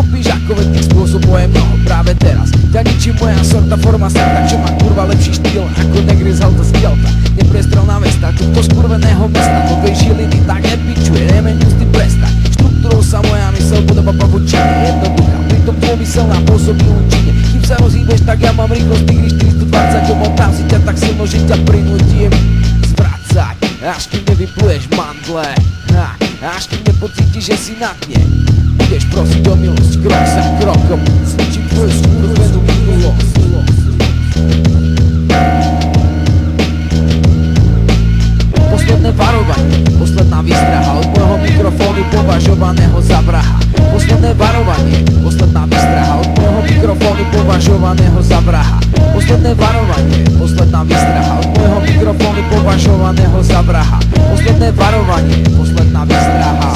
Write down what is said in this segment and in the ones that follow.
pochopíš, ako veď spôsobuje mnoho práve teraz. Ťa ničí moja sorta, forma srta, čo má kurva lepší štýl ako negri z Halta z Kielta. Nepriestrelná vesta, tuto skurveného mesta, novej žiliny tak nepičuje, nemením s tým prestať. Štruktúrou sa moja mysel podoba pavučiny, jednoduchá, pritom dvomyselná pôsobí účinne. Kým sa rozhýbeš, tak ja mám rýchlosť Tigri 420, omotám si ťa tak silno, že ťa prinútim zvracať, až kým nevypluješ mandle, až kým nepocítiš, že si na dne. Budeš prosiť o milosť, krok za krokom, zničím tvoju skurvenú minulosť. Posledné varovanie, posledná výstraha od môjho mikrofónu považovaného za vraha. Posledné varovanie, posledná výstraha od môjho mikrofónu považovaného za vraha. Posledné varovanie, posledná výstraha od môjho mikrofónu považovaného za vraha. Posledné varovanie, posledná výstraha.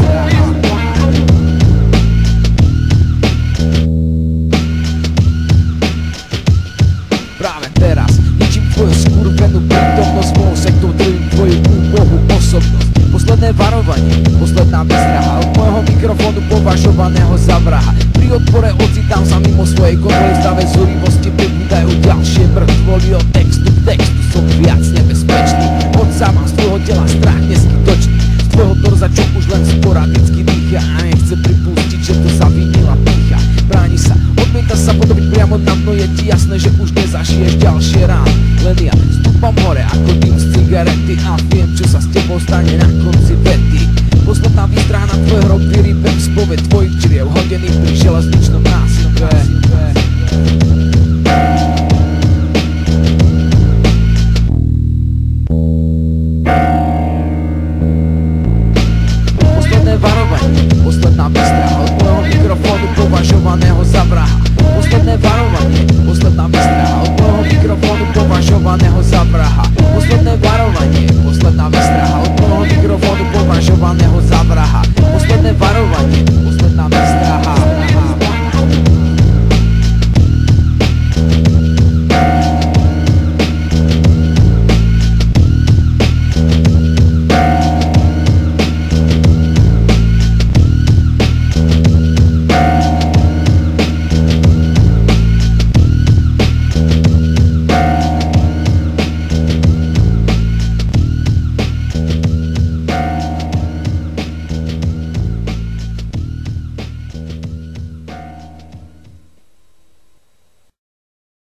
Práve teraz ničím tvoju skurvenú prítomnosť, svojou sektou drvím tvoju úbohú osobnosť. Posledné varovanie, posledná výstraha od môjho mikrofónu považovaného za vraha. Pri odpore ocitám sa mimo svojej kontroly, v stave zúrivosti pribúdajú ďalšie mŕtvoly. Od textu k textu som viac nebezpečný, od sama z tvojho tela strach neskytočný, z tvojho torza čo už len sporadicky dýcha a nechce pripustiť, že to zavinila pýcha. Bráni sa, odmieta sa podobiť priamo na mnou, je ti jasné, že už nezažiješ ďalšie rány. Len ja stúpam hore ako dým z cigarety a viem, čo sa s tebou stane na